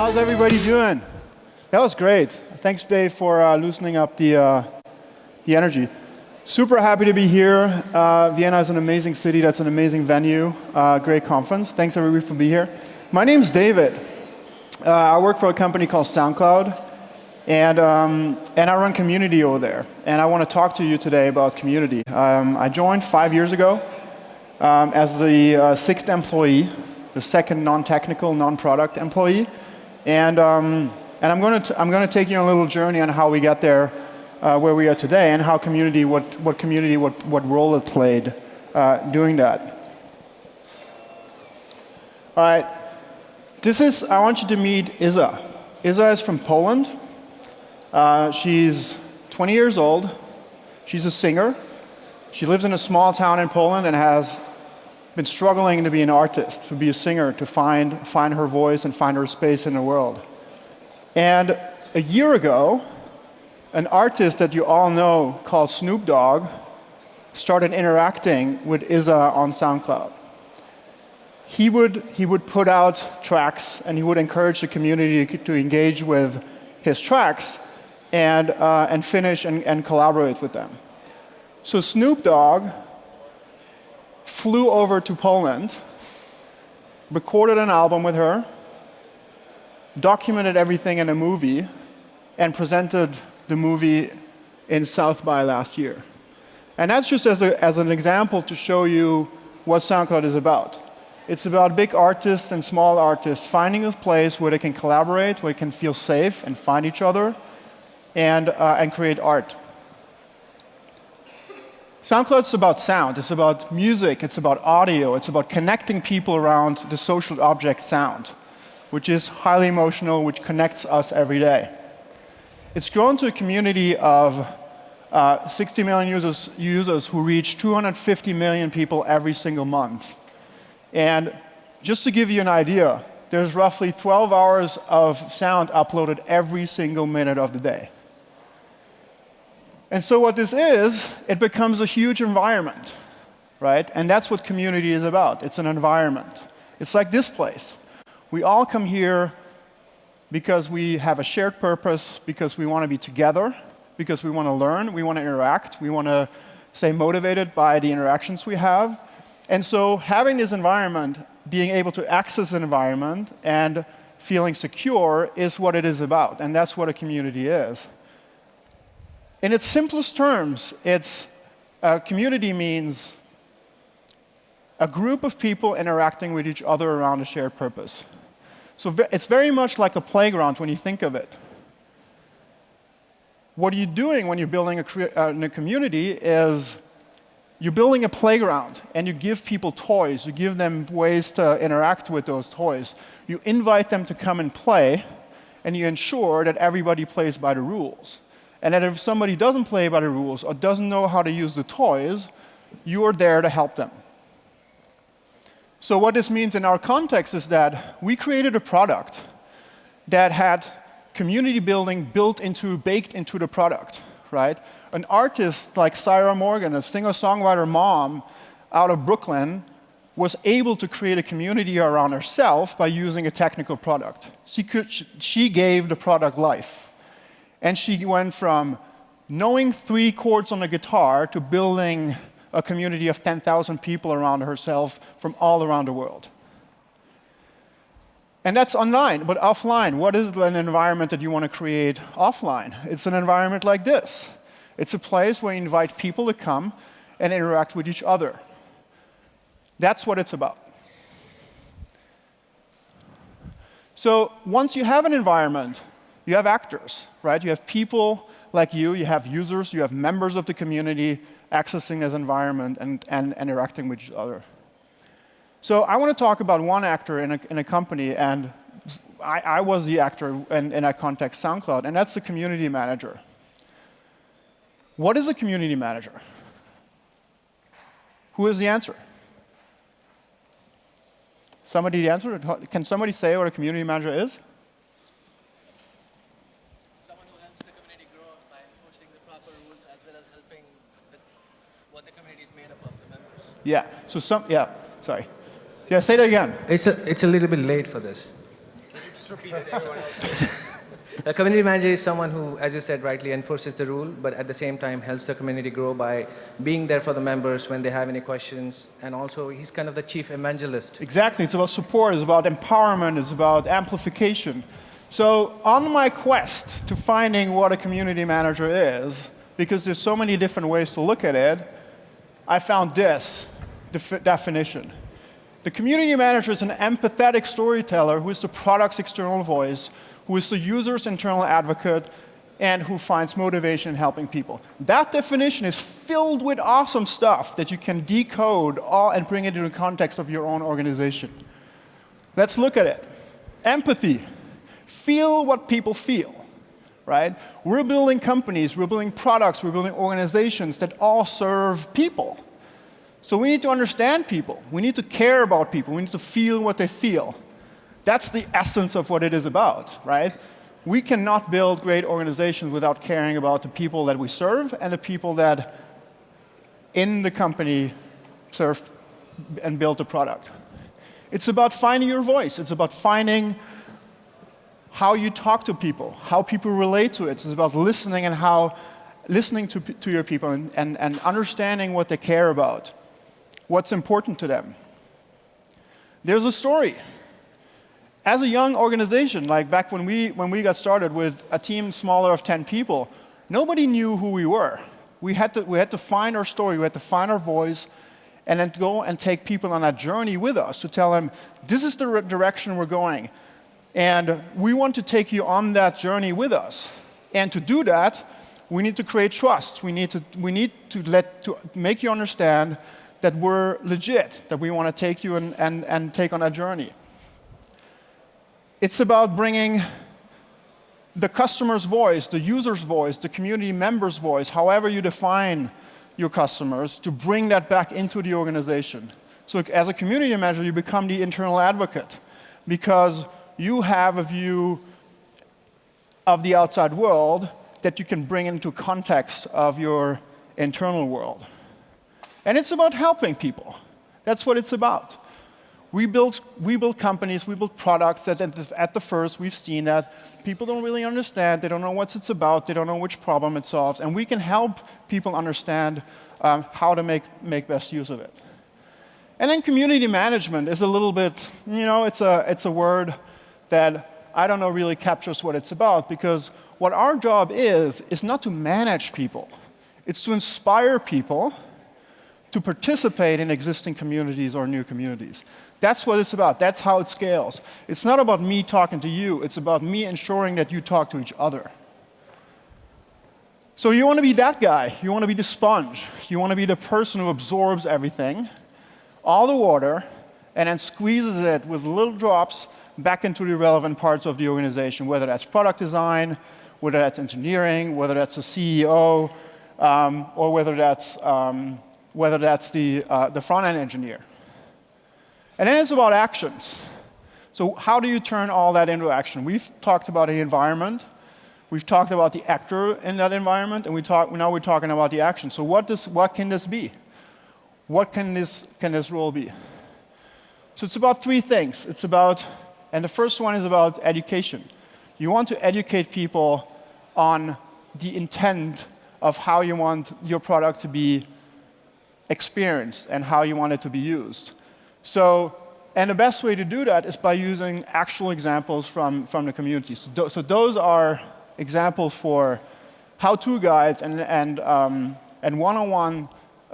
How's everybody doing? That was great. Thanks, Dave, for loosening up the energy. Super happy to be here. Vienna is an amazing city. That's an amazing venue. Great conference. Thanks, everybody, for being here. My name's David. I work for a company called Soundcloud, and I run community over there. And I want to talk to you today about community. I joined 5 years ago as the sixth employee, the second non-technical, non-product employee, and I'm going to take you on a little journey on how we got there, where we are today, and how community, what role it played doing that. All right, I want you to meet Iza. Iza is from Poland. She's 20 years old. She's a singer. She lives in a small town in Poland and has been struggling to be an artist, to be a singer, to find her voice and find her space in the world. And a year ago, an artist that you all know called Snoop Dogg started interacting with Iza on SoundCloud. He would put out tracks, and he would encourage the community to engage with his tracks and finish and collaborate with them. So Snoop Dogg flew over to Poland, recorded an album with her, documented everything in a movie, and presented the movie in South by last year. And that's just as an example to show you what SoundCloud is about. It's about big artists and small artists finding a place where they can collaborate, where they can feel safe and find each other, and create art. SoundCloud is about sound, it's about music, it's about audio, it's about connecting people around the social object sound, which is highly emotional, which connects us every day. It's grown to a community of 60 million users who reach 250 million people every single month. And just to give you an idea, there's roughly 12 hours of sound uploaded every single minute of the day. And so what this is, it becomes a huge environment, right? And that's what community is about. It's an environment. It's like this place. We all come here because we have a shared purpose, because we want to be together, because we want to learn, we want to interact, we want to stay motivated by the interactions we have. And so having this environment, being able to access an environment and feeling secure is what it is about. And that's what a community is. In its simplest terms, community means a group of people interacting with each other around a shared purpose. So it's very much like a playground when you think of it. What are you doing when you're building a community is you're building a playground, and you give people toys. You give them ways to interact with those toys. You invite them to come and play, and you ensure that everybody plays by the rules. And that if somebody doesn't play by the rules or doesn't know how to use the toys, you are there to help them. So what this means in our context is that we created a product that had community building baked into the product, right? An artist like Sarah Morgan, a singer-songwriter mom out of Brooklyn, was able to create a community around herself by using a technical product. She gave the product life. And she went from knowing 3 chords on a guitar to building a community of 10,000 people around herself from all around the world. And that's online, but offline, what is an environment that you want to create offline? It's an environment like this. It's a place where you invite people to come and interact with each other. That's what it's about. So once you have an environment, you have actors, right? You have people like you have users, you have members of the community accessing this environment and interacting with each other. So I want to talk about one actor in a company, and I was the actor in that context, SoundCloud, and that's the community manager. What is a community manager? Who is the answer? Somebody the answer? Can somebody say what a community manager is? Yeah. So sorry. Yeah, say that again. It's a little bit late for this. Just repeat it, everyone else. A community manager is someone who, as you said rightly, enforces the rule, but at the same time helps the community grow by being there for the members when they have any questions. And also, he's kind of the chief evangelist. Exactly. It's about support. It's about empowerment. It's about amplification. So on my quest to finding what a community manager is, because there's so many different ways to look at it, I found this definition. The community manager is an empathetic storyteller who is the product's external voice, who is the user's internal advocate, and who finds motivation in helping people. That definition is filled with awesome stuff that you can decode all and bring it into the context of your own organization. Let's look at it. Empathy. Feel what people feel, right? We're building companies, we're building products, we're building organizations that all serve people. So we need to understand people. We need to care about people. We need to feel what they feel. That's the essence of what it is about, right? We cannot build great organizations without caring about the people that we serve and the people that in the company serve and build the product. It's about finding your voice. It's about finding how you talk to people, how people relate to it. It's about listening and how listening to your people and understanding what they care about, what's important to them. There's a story. As a young organization, like back when we got started with a team smaller of 10 people, nobody knew who we were. We had to find our story, we had to find our voice, and then go and take people on that journey with us to tell them, this is the direction we're going. And we want to take you on that journey with us. And to do that, we need to create trust. We need to make you understand that we're legit, that we want to take you and take on that journey. It's about bringing the customer's voice, the user's voice, the community member's voice, however you define your customers, to bring that back into the organization. So as a community manager, you become the internal advocate because you have a view of the outside world that you can bring into context of your internal world. And it's about helping people. That's what it's about. We build companies, we build products that at the first we've seen that people don't really understand, they don't know what it's about, they don't know which problem it solves, and we can help people understand how to make best use of it. And then community management is a little bit, it's a word that I don't know really captures what it's about, because what our job is not to manage people. It's to inspire people to participate in existing communities or new communities. That's what it's about. That's how it scales. It's not about me talking to you. It's about me ensuring that you talk to each other. So you want to be that guy. You want to be the sponge. You want to be the person who absorbs everything, all the water, and then squeezes it with little drops back into the relevant parts of the organization, whether that's product design, whether that's engineering, whether that's a CEO, or whether that's the front-end engineer. And then it's about actions. So how do you turn all that into action? We've talked about the environment. We've talked about the actor in that environment, and now we're talking about the action. So what can this be? What can this role be? So it's about three things. And the first one is about education. You want to educate people on the intent of how you want your product to be experienced and how you want it to be used. So, and the best way to do that is by using actual examples from the community. So those are examples for how-to guides and one-on-one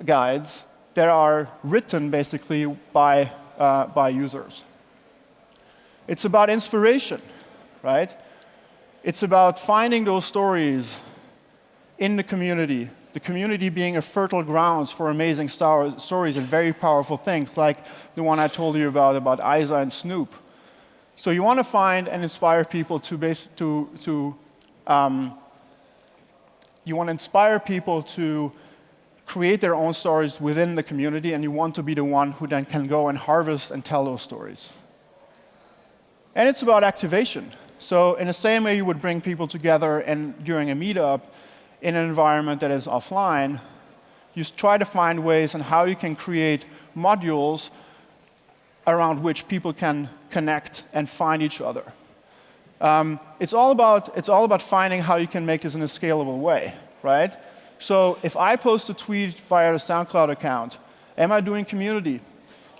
guides that are written basically by users. It's about inspiration, right? It's about finding those stories in the community being a fertile grounds for amazing stories and very powerful things, like the one I told you about Isa and Snoop. So you want to find and inspire people to create their own stories within the community, and you want to be the one who then can go and harvest and tell those stories. And it's about activation. So in the same way you would bring people together during a meetup in an environment that is offline, you try to find ways on how you can create modules around which people can connect and find each other. It's all about finding how you can make this in a scalable way, right? So if I post a tweet via the SoundCloud account, am I doing community?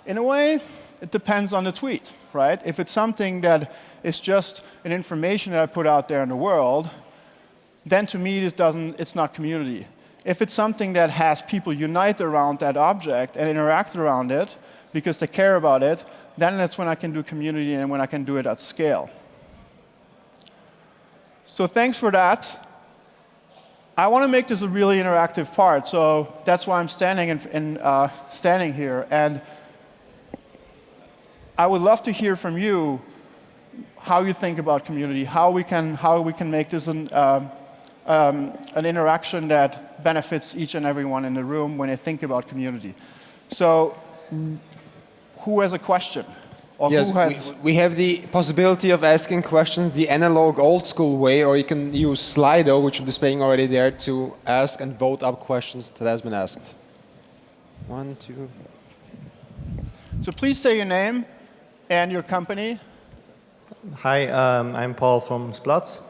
In a way, it depends on the tweet, right? If it's something that is just an information that I put out there in the world, then to me it's not community. If it's something that has people unite around that object and interact around it because they care about it, then that's when I can do community and when I can do it at scale. So thanks for that. I want to make this a really interactive part, so that's why I'm standing here. And I would love to hear from you how you think about community, how we can make this an interaction that benefits each and everyone in the room when they think about community. So, who has a question? Or yes, who has we have the possibility of asking questions the analog, old-school way, or you can use Slido, which is displaying already there, to ask and vote up questions that has been asked. 1, 2. So please say your name and your company. Hi, I'm Paul from Splots.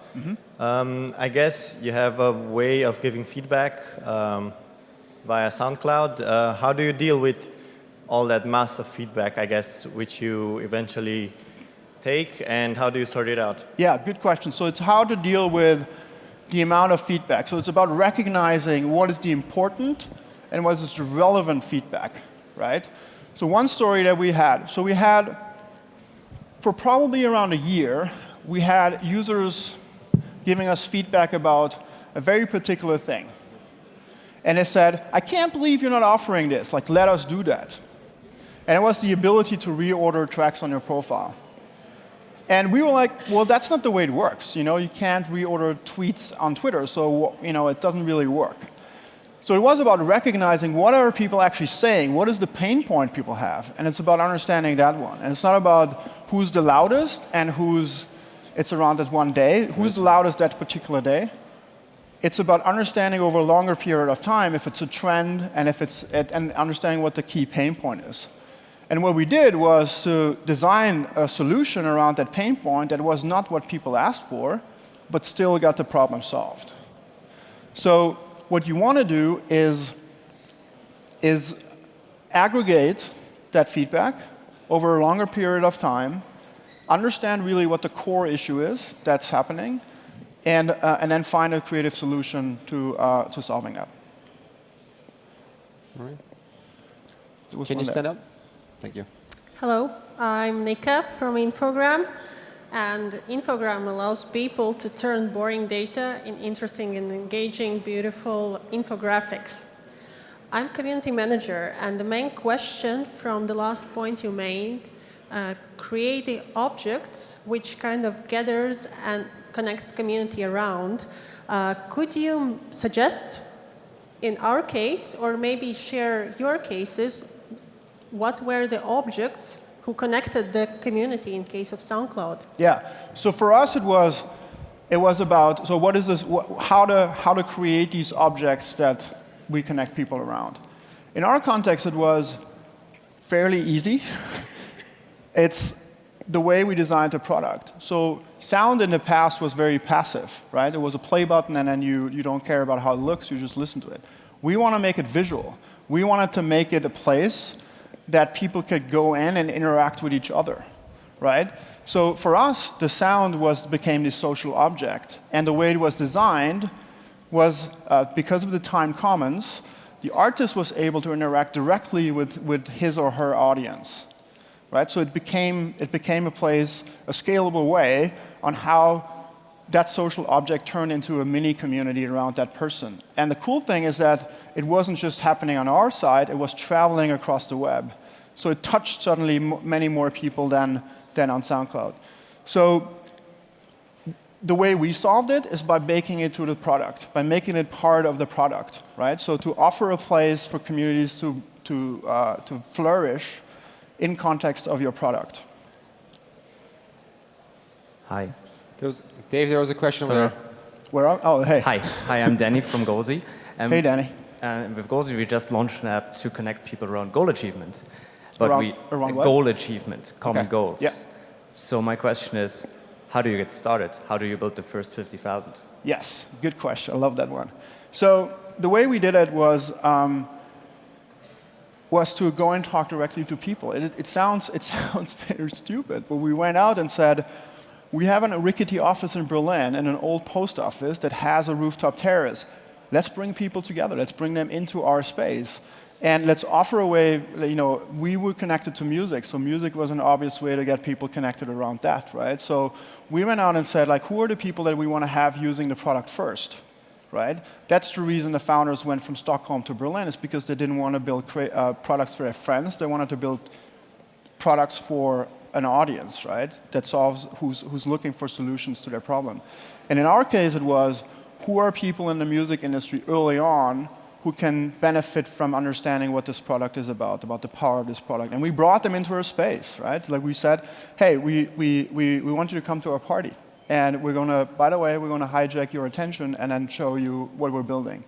I guess you have a way of giving feedback via SoundCloud. How do you deal with all that mass of feedback, I guess, which you eventually take, and how do you sort it out? Yeah, good question. So it's how to deal with the amount of feedback. So it's about recognizing what is the important and what is the relevant feedback, right? So one story that we had, for probably around a year, we had users giving us feedback about a very particular thing. And they said, I can't believe you're not offering this, like let us do that. And it was the ability to reorder tracks on your profile. And we were like, well, that's not the way it works. You can't reorder tweets on Twitter, so it doesn't really work. So it was about recognizing what are people actually saying, what is the pain point people have, and it's about understanding that one. And it's not about who's the loudest and it's around that one day, who's the loudest that particular day. It's about understanding over a longer period of time if it's a trend and understanding what the key pain point is. And what we did was to design a solution around that pain point that was not what people asked for, but still got the problem solved. So what you want to do is aggregate that feedback over a longer period of time, understand really what the core issue is that's happening, and then find a creative solution to solving that. All right. Can you stand up? Thank you. Hello, I'm Nika from Infogram. And Infogram allows people to turn boring data in interesting and engaging, beautiful infographics. I'm community manager, and the main question from the last point you made, creating objects which kind of gathers and connects community around. Could you suggest, in our case, or maybe share your cases, what were the objects who connected the community in case of SoundCloud? Yeah. So for us, it was about what is this? How to create these objects that we connect people around. In our context, it was fairly easy. It's the way we designed the product. So sound in the past was very passive, right? It was a play button, and then you don't care about how it looks. You just listen to it. We want to make it visual. We wanted to make it a place that people could go in and interact with each other, right? So for us, the sound became this social object, and the way it was designed was because of the time commons, the artist was able to interact directly with his or her audience, right? So it became a place, a scalable way on how that social object turned into a mini community around that person. And the cool thing is that it wasn't just happening on our side, it was traveling across the web. So it touched suddenly many more people than on SoundCloud. So the way we solved it is by baking it to the product, by making it part of the product, right? So to offer a place for communities to flourish in context of your product. Hi. Dave, there was a question over there. Oh, hey. Hi, I'm Danny from Gozi. Hey, Danny. With Gozi, we just launched an app to connect people around goal achievement. But around what? Goal achievement, common Okay. goals. Yeah. So my question is, how do you get started? How do you build the first 50,000? Yes, good question. I love that one. So the way we did it was to go and talk directly to people. It sounds very stupid, but we went out and said, we have a rickety office in Berlin and an old post office that has a rooftop terrace. Let's bring people together. Let's bring them into our space. And let's offer a way, we were connected to music, so music was an obvious way to get people connected around that, right? So we went out and said, like, who are the people that we want to have using the product first, right? That's the reason the founders went from Stockholm to Berlin, is because they didn't want to build products for their friends. They wanted to build products for an audience, right? That solves, who's looking for solutions to their problem. And in our case, it was, who are people in the music industry early on who can benefit from understanding what this product is about the power of this product. And we brought them into our space, right? Like we said, hey, we want you to come to our party. And we're going to, by the way, we're going to hijack your attention and then show you what we're building.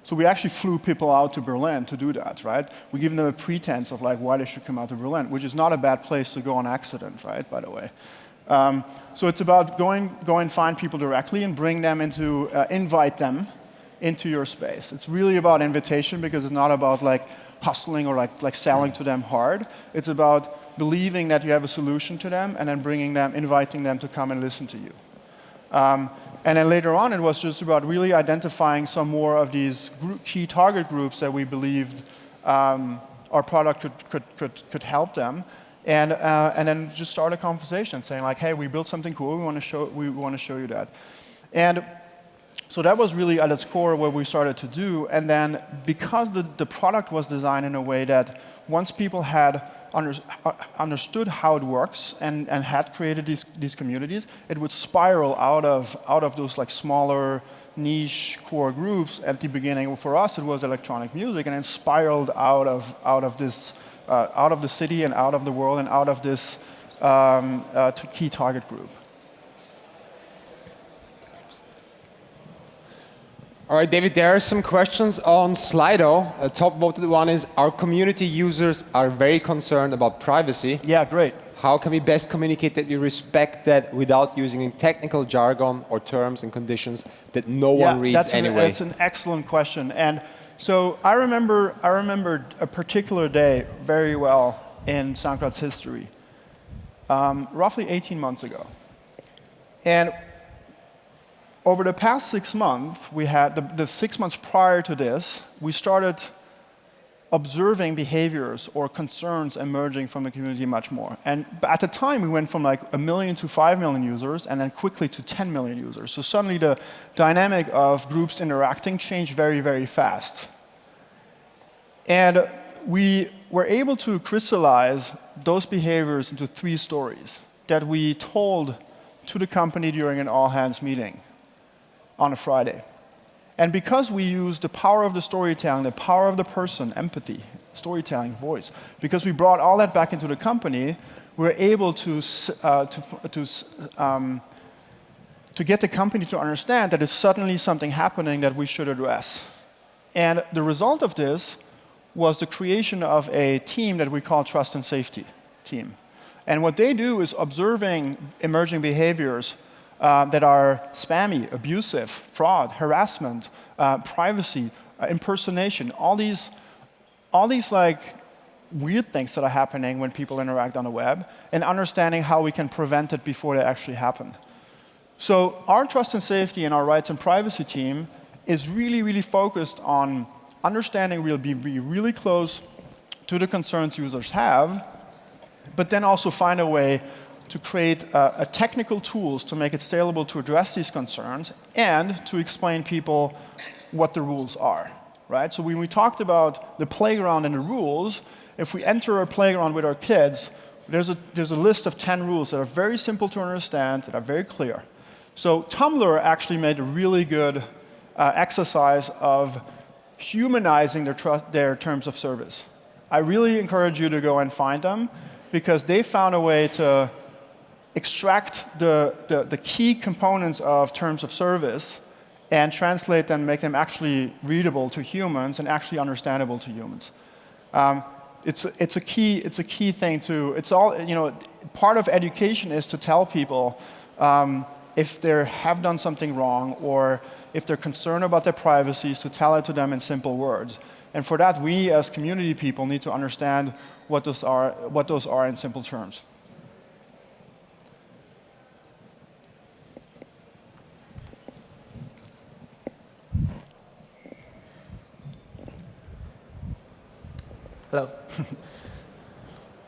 So we actually flew people out to Berlin to do that, right? We give them a pretense of like why they should come out to Berlin, which is not a bad place to go on accident, right, by the way. So it's about going find people directly and bring them into, invite them into your space. It's really about invitation, because it's not about like hustling or like selling to them hard. It's about believing that you have a solution to them and then inviting them to come and listen to you. And then later on, it was just about really identifying some more of these key target groups that we believed our product could help them. And then just start a conversation saying like, hey, we built something cool, we want to show you that. And so that was really at its core what we started to do. And then because the product was designed in a way that once people had understood how it works and had created these communities, it would spiral out of those like smaller niche core groups at the beginning. For us, it was electronic music, and it spiraled out of the city and out of the world and out of this key target group. All right, David, there are some questions on Slido. A top voted one is, our community users are very concerned about privacy. Yeah, great. How can we best communicate that we respect that without using technical jargon or terms and conditions that no one reads anyway? That's an excellent question. And so I remember a particular day very well in Soundcloud's history, roughly 18 months ago. And over the past 6 months, we had the 6 months prior to this, we started observing behaviors or concerns emerging from the community much more. And at the time, we went from like 1 million to 5 million users, and then quickly to 10 million users. So suddenly the dynamic of groups interacting changed very, very fast. And we were able to crystallize those behaviors into 3 stories that we told to the company during an all-hands meeting on a Friday. And because we used the power of the storytelling, the power of the person, empathy, storytelling, voice, because we brought all that back into the company, we were able to get the company to understand that there's suddenly something happening that we should address. And the result of this was the creation of a team that we call Trust and Safety Team. And what they do is observing emerging behaviors that are spammy, abusive, fraud, harassment, privacy, impersonation, all these like weird things that are happening when people interact on the web, and understanding how we can prevent it before they actually happen. So our trust and safety and our rights and privacy team is really, really focused on understanding, we'll be really close to the concerns users have, but then also find a way to create technical tools to make it scalable to address these concerns and to explain people what the rules are, right? So when we talked about the playground and the rules, if we enter a playground with our kids, there's a list of 10 rules that are very simple to understand, that are very clear. So Tumblr actually made a really good exercise of humanizing their terms of service. I really encourage you to go and find them, because they found a way to extract the key components of terms of service and translate them, make them actually readable to humans and actually understandable to humans. It's a key thing to. It's all, part of education is to tell people if they have done something wrong, or if they're concerned about their privacy, to tell it to them in simple words. And for that, we as community people need to understand what those are in simple terms. Hello.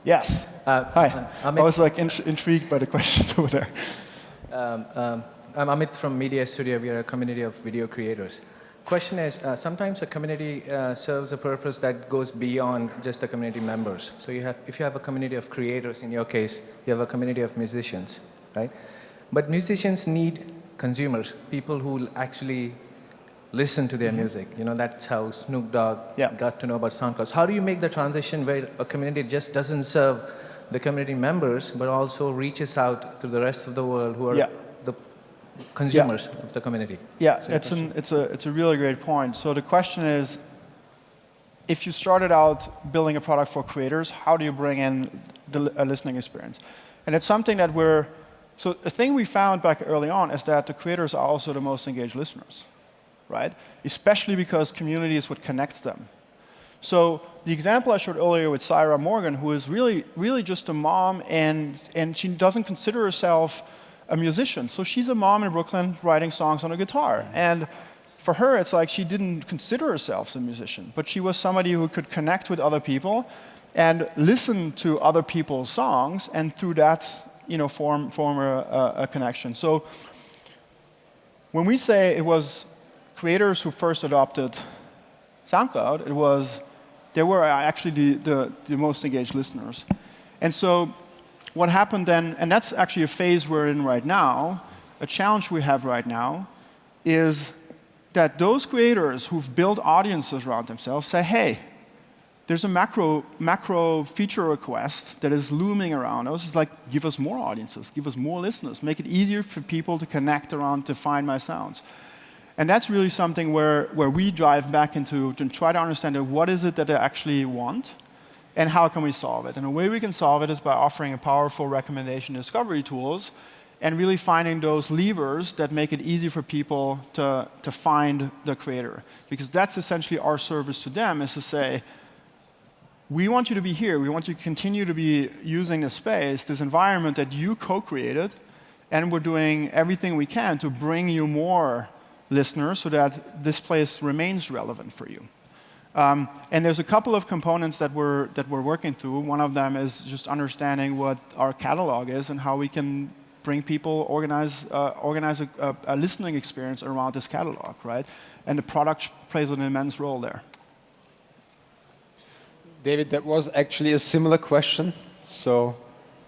Yes. Hi. I was like intrigued by the questions over there. I'm Amit from Media Studio. We are a community of video creators. Question is, sometimes a community serves a purpose that goes beyond just the community members. So if you have a community of creators, in your case, you have a community of musicians, right? But musicians need consumers, people who will actually listen to their music. You know, that's how Snoop Dogg got to know about SoundCloud. So how do you make the transition where a community just doesn't serve the community members, but also reaches out to the rest of the world who are the consumers of the community? Yeah, it's a really great point. So the question is, if you started out building a product for creators, how do you bring in a listening experience? And it's something that so a thing we found back early on is that the creators are also the most engaged listeners, right? Especially because community is what connects them. So the example I showed earlier with Sarah Morgan, who is really just a mom, and she doesn't consider herself a musician. So she's a mom in Brooklyn writing songs on a guitar. And for her, it's like she didn't consider herself a musician, but she was somebody who could connect with other people and listen to other people's songs, and through that, form a connection. So when we say it was creators who first adopted SoundCloud, they were actually the most engaged listeners. And so what happened then, and that's actually a phase we're in right now, a challenge we have right now, is that those creators who've built audiences around themselves say, hey, there's a macro feature request that is looming around us. It's like, give us more audiences, give us more listeners, make it easier for people to connect around, to find my sounds. And that's really something where we drive back into to try to understand what is it that they actually want, and how can we solve it. And the way we can solve it is by offering a powerful recommendation discovery tools, and really finding those levers that make it easy for people to find the creator. Because that's essentially our service to them, is to say, we want you to be here. We want you to continue to be using this space, this environment that you co-created, and we're doing everything we can to bring you more listeners so that this place remains relevant for you. And there's a couple of components that we're working through. One of them is just understanding what our catalog is and how we can bring people, organize a listening experience around this catalog, right? And the product plays an immense role there. David, that was actually a similar question, so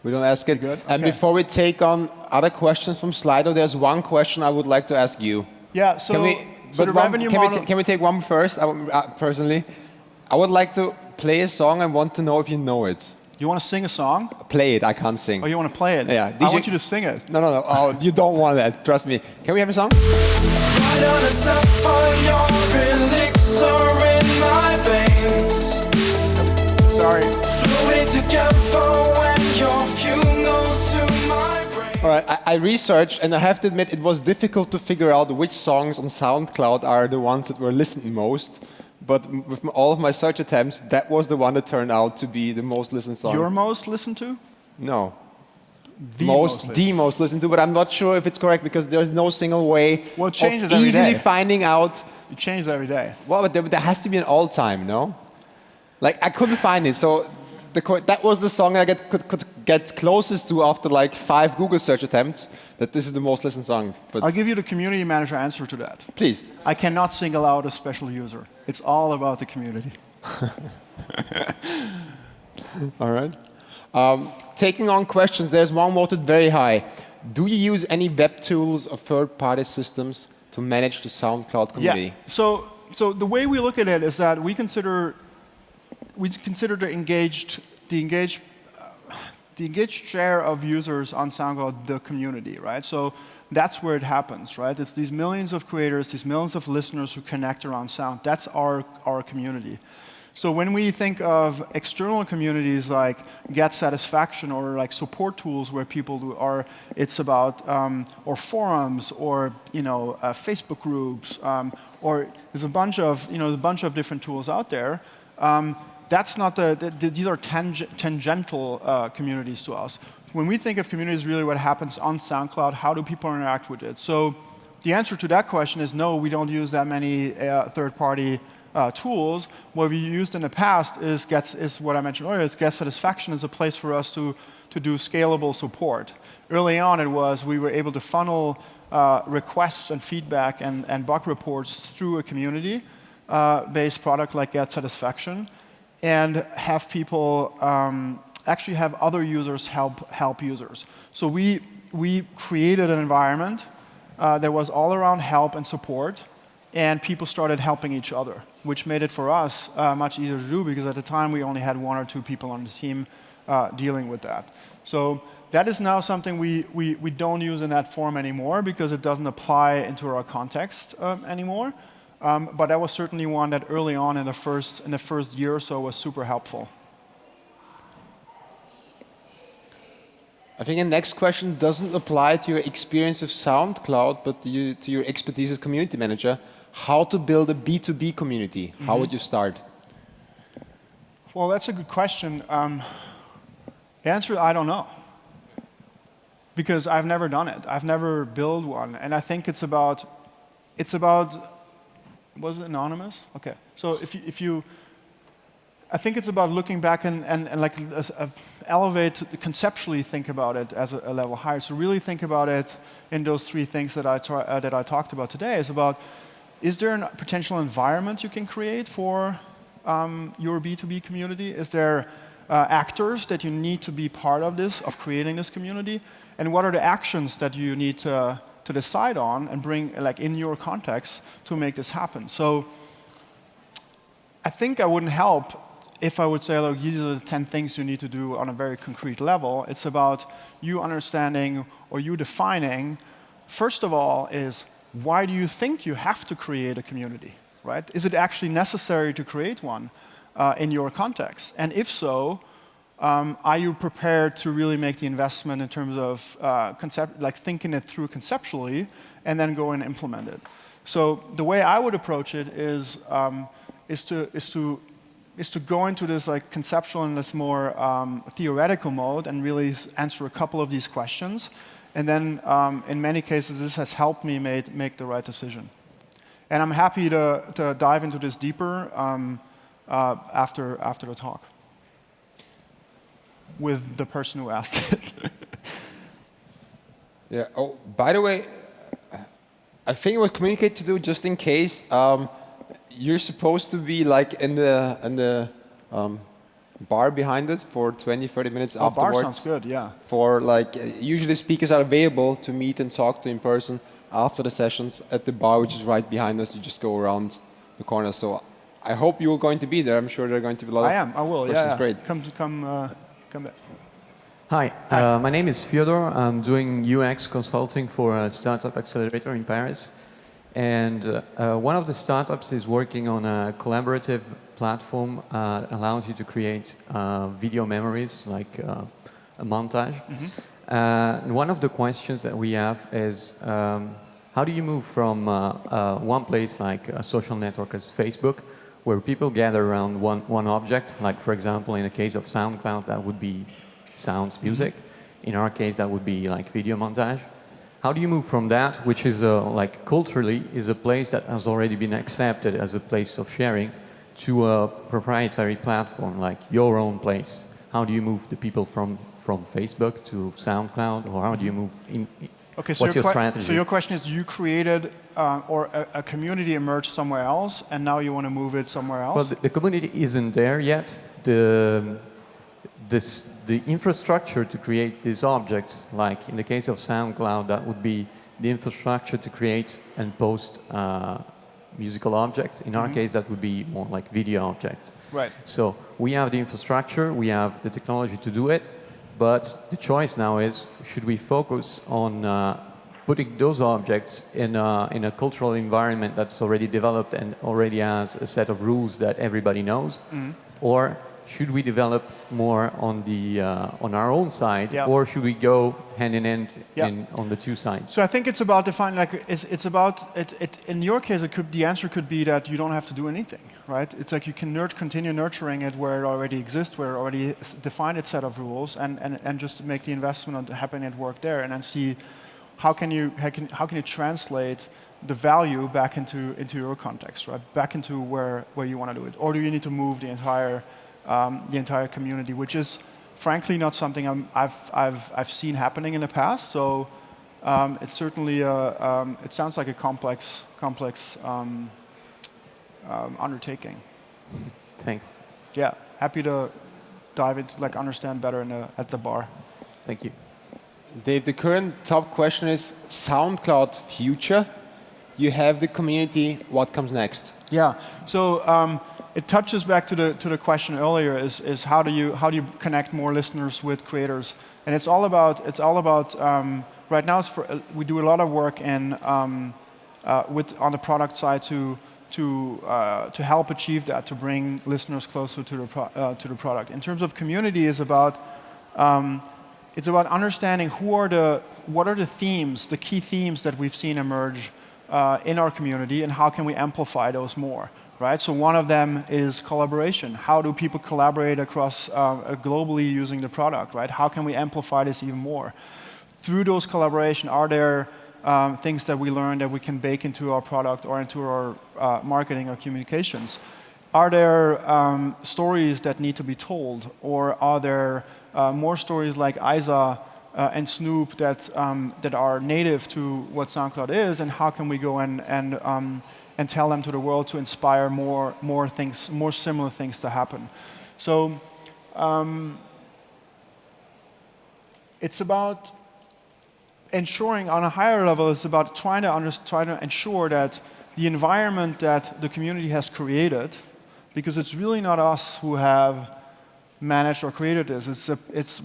we don't ask it. Good. And okay. before we take on other questions from Slido, there's one question I would like to ask you. Yeah, so the revenue model... Can we take one first, personally? I would like to play a song and want to know if you know it. You want to sing a song? Play it, I can't sing. Oh, you want to play it? Yeah. I want you to sing it. No. Oh, you don't want that, trust me. Can we have a song? Sorry. All right, I researched, and I have to admit it was difficult to figure out which songs on SoundCloud are the ones that were listened most. But with all of my search attempts, that was the one that turned out to be the most listened song. Your most listened to? No. The most listened to, but I'm not sure if it's correct because there's no single way of easily finding out. It changes every day. Well, but there has to be an all-time, no? Like, I couldn't find it, so that was the song I could get closest to after like 5 Google search attempts, that this is the most listened song. But I'll give you the community manager answer to that. Please. I cannot single out a special user. It's all about the community. All right. Taking on questions, there's one voted very high. Do you use any web tools or third-party systems to manage the SoundCloud community? Yeah. So the way we look at it is that we consider the engaged share of users on SoundCloud the community, right? So that's where it happens, right? It's these millions of creators, these millions of listeners who connect around sound. That's our community. So when we think of external communities like Get Satisfaction or like support tools where people are, it's about, or forums or Facebook groups, or there's a bunch of different tools out there. That's not these are tangential communities to us. When we think of communities, really what happens on SoundCloud, how do people interact with it? So the answer to that question is no, we don't use that many third-party tools. What we used in the past is what I mentioned earlier, is Get Satisfaction is a place for us to do scalable support. Early on we were able to funnel requests and feedback and bug reports through a community-based product like Get Satisfaction, and have people actually have other users help users. So we created an environment that was all around help and support, and people started helping each other, which made it for us much easier to do, because at the time we only had 1 or 2 people on the team dealing with that. So that is now something we don't use in that form anymore, because it doesn't apply into our context anymore. But that was certainly one that early on in the first year or so was super helpful. I think the next question doesn't apply to your experience with SoundCloud, but to your expertise as community manager. How to build a B2B community? Mm-hmm. How would you start? Well, that's a good question. The answer, I don't know. Because I've never done it. I've never built one. And I think it's about, was it anonymous? Okay. So I think it's about looking back and like elevate, conceptually think about it as a level higher. So really think about it in those 3 things that I talked about today. Is about, is there a potential environment you can create for your B2B community? Is there actors that you need to be part of creating this community? And what are the actions that you need to decide on and bring, like, in your context to make this happen? So I think I wouldn't help if I would say, look, these are the 10 things you need to do on a very concrete level. It's about you understanding or you defining, first of all, is why do you think you have to create a community, right? Is it actually necessary to create one in your context? And if so, are you prepared to really make the investment in terms of thinking it through conceptually and then go and implement it? So the way I would approach it is to go into this like conceptual and this more theoretical mode and really answer a couple of these questions. And then in many cases, this has helped me make the right decision. And I'm happy to dive into this deeper after the talk with the person who asked it. Yeah. Oh, by the way, I think it was communicate to do just in case. You're supposed to be like in the bar behind it for 20, 30 minutes afterwards. Bar sounds good, yeah. For like, usually speakers are available to meet and talk to in person after the sessions at the bar, which is right behind us. You just go around the corner. So I hope you're going to be there. I'm sure there are going to be a lot of I will, questions. yeah. Great. Come back. Hi, my name is Fyodor. I'm doing UX consulting for a startup accelerator in Paris. And one of the startups is working on a collaborative platform that allows you to create video memories, like a montage. Mm-hmm. And one of the questions that we have is, how do you move from one place like a social network as Facebook, where people gather around one object, like for example in the case of SoundCloud that would be sounds, music. Mm-hmm. In our case that would be like video montage. How do you move from that, which is like culturally is a place that has already been accepted as a place of sharing, to a proprietary platform like your own place? How do you move the people from Facebook to SoundCloud, or how do you move in? Okay, so what's your strategy? So your question is, you created or a community emerged somewhere else, and now you want to move it somewhere else? Well, the community isn't there yet. The infrastructure to create these objects, like in the case of SoundCloud, that would be the infrastructure to create and post musical objects. In our case, that would be more like video objects. Right. So we have the infrastructure, we have the technology to do it, but the choice now is, should we focus on putting those objects in a cultural environment that's already developed and already has a set of rules that everybody knows, or should we develop more on the on our own side, or should we go hand in hand on the two sides? So I think it's about defining, like, it's about, in your case, the answer could be that you don't have to do anything, right? It's like you can continue nurturing it where it already exists, where it already defined its set of rules, and just make the investment on having it work there, and then see how can you translate the value back into your context, right? Back into where you want to do it, or do you need to move the entire community, which is frankly not something I've seen happening in the past. So it's certainly it sounds like a complex undertaking. Thanks. Yeah, happy to dive into, like, understand better at the bar. Thank you. Dave, the current top question is SoundCloud future. You have the community. What comes next? Yeah. So it touches back to the question earlier: is how do you connect more listeners with creators? And it's all about right now. We do a lot of work on the product side to help achieve that, to bring listeners closer to the product. In terms of community, it's about understanding what are the themes, the key themes that we've seen emerge in our community, and how can we amplify those more, right? So one of them is collaboration. How do people collaborate across globally using the product, right? How can we amplify this even more? Through those collaboration, are there things that we learned that we can bake into our product or into our marketing or communications? Are there stories that need to be told, or are there more stories like Isa and Snoop that are native to what SoundCloud is, and how can we go and tell them to the world to inspire more things, more similar things to happen? So it's about ensuring, on a higher level, it's about trying to ensure that the environment that the community has created, because it's really not us who have managed or created this.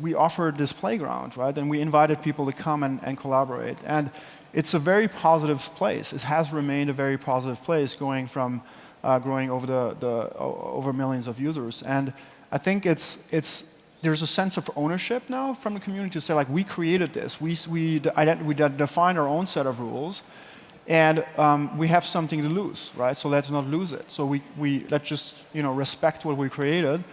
We offered this playground, right? And we invited people to come and collaborate. And it's a very positive place. It has remained a very positive place, growing over millions of users. And I think there's a sense of ownership now from the community to say, like, we created this. We defined our own set of rules, and we have something to lose, right? So let's not lose it. So let's just respect what we created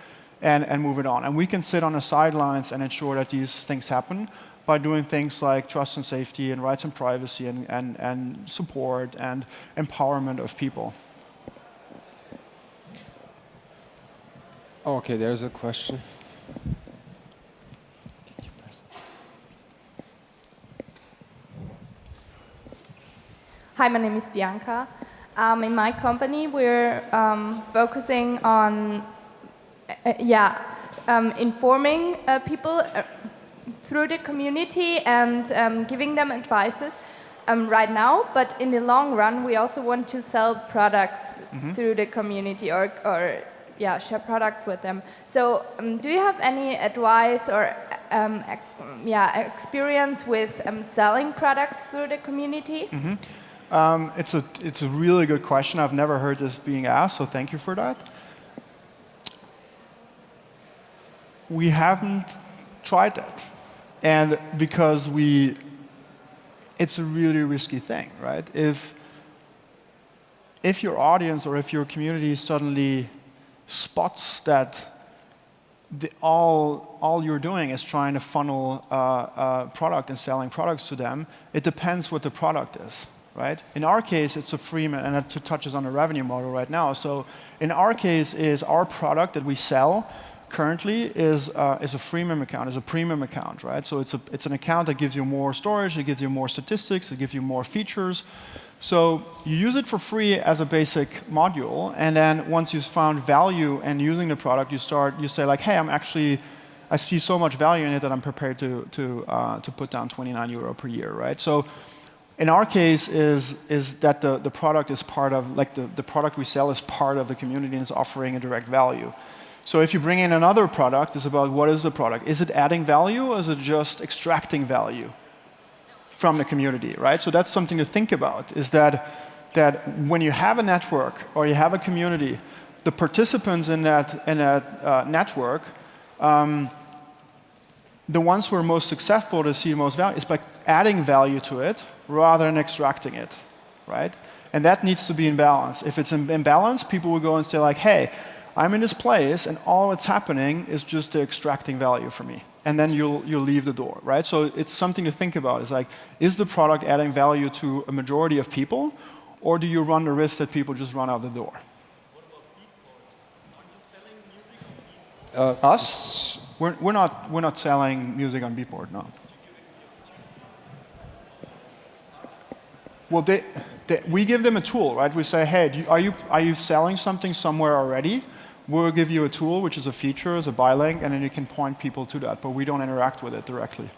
and move it on. And we can sit on the sidelines and ensure that these things happen by doing things like trust and safety and rights and privacy and support and empowerment of people. Okay, there's a question. Hi, my name is Bianca. In my company, we're focusing on informing people through the community and giving them advices right now. But in the long run, we also want to sell products through the community or share products with them. So do you have any advice or experience with selling products through the community? It's a really good question. I've never heard this being asked, so thank you for that. We haven't tried that, and because it's a really risky thing, right? If your audience or if your community suddenly spots that all you're doing is trying to funnel product and selling products to them, it depends what the product is, right? In our case, it's a freemium, and that touches on the revenue model right now. So in our case, is our product that we sell currently is a freemium account, is a premium account, right? So it's an account that gives you more storage, it gives you more statistics, it gives you more features. So you use it for free as a basic module, and then once you've found value in using the product, you say like, hey, I see so much value in it that I'm prepared to put down €29 per year, right? So in our case is that the product is part of, like, the product we sell is part of the community and is offering a direct value. So if you bring in another product, it's about what is the product? Is it adding value, or is it just extracting value from the community, right? So that's something to think about, is that when you have a network or you have a community, the participants in that network, the ones who are most successful to see most value is by adding value to it rather than extracting it, right? And that needs to be in balance. If it's in balance, people will go and say like, hey, I'm in this place and all that's happening is just extracting value from me. And then you'll leave the door, right? So it's something to think about. It's like, is the product adding value to a majority of people, or do you run the risk that people just run out the door? Us? We're not selling music on Beatport, no. Well, we give them a tool, right? We say, hey, are you selling something somewhere already? We'll give you a tool, which is a feature, as a buy link, and then you can point people to that. But we don't interact with it directly.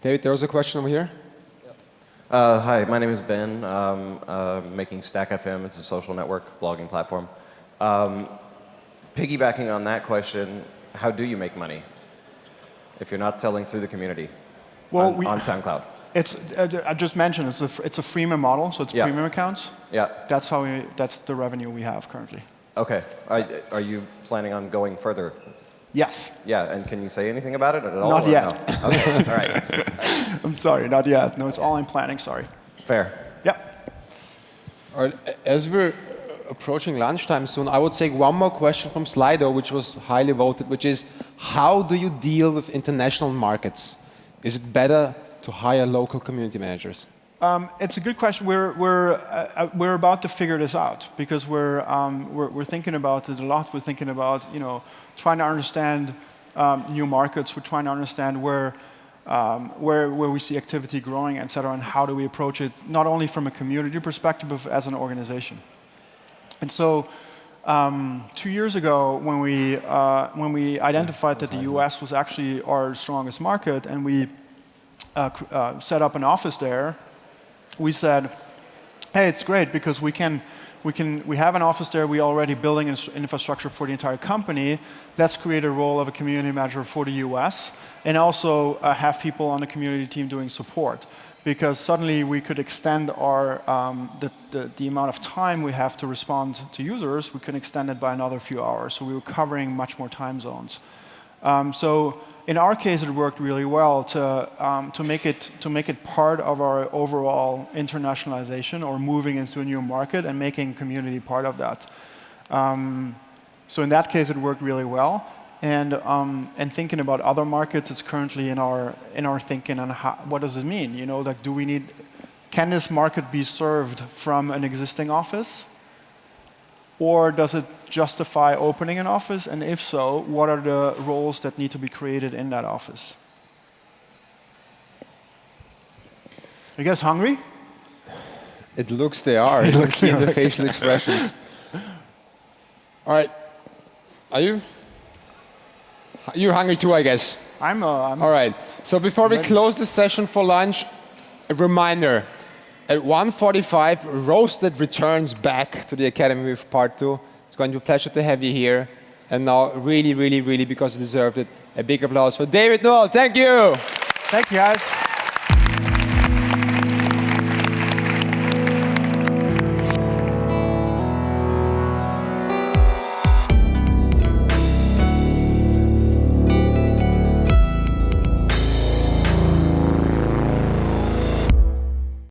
David, there was a question over here. Hi, my name is Ben. I'm making Stack FM. It's a social network blogging platform. Piggybacking on that question, how do you make money if you're not selling through the community on SoundCloud? I just mentioned it's a freemium model, so it's premium accounts. Yeah. That's the revenue we have currently. Okay. Are you planning on going further? Yes. Yeah, and can you say anything about it at all? Not yet. No? Okay. All right. I'm sorry, not yet. No, it's all in planning. Sorry. Fair. Yep. All right. As we're approaching lunchtime soon, I would take one more question from Slido, which was highly voted, which is, how do you deal with international markets? Is it better to hire local community managers? It's a good question. We're about to figure this out because we're thinking about it a lot. We're thinking about trying to understand new markets. We're trying to understand where we see activity growing, et cetera, and how do we approach it not only from a community perspective but as an organization. And so 2 years ago, when we identified that the US was actually our strongest market, and we set up an office there, we said, hey, it's great because we have an office there. We're already building an infrastructure for the entire company. Let's create a role of a community manager for the US, and also have people on the community team doing support. Because suddenly we could extend the amount of time we have to respond to users. We can extend it by another few hours. So we were covering much more time zones. So in our case, it worked really well to make it part of our overall internationalization or moving into a new market and making community part of that. So in that case, it worked really well. And thinking about other markets, it's currently in our thinking on what does it mean? Like, can this market be served from an existing office, or does it justify opening an office? And if so, what are the roles that need to be created in that office? You guys hungry? It looks they are. You can see in the facial expressions. All right, are you? You're hungry too, I guess. I'm all right. So before we close the session for lunch, a reminder. At 1:45, Roasted returns back to the Academy with Part 2. It's going to be a pleasure to have you here. And now, really, really, really, because you deserved it, a big applause for David, Noel. Thank you. Thanks, guys.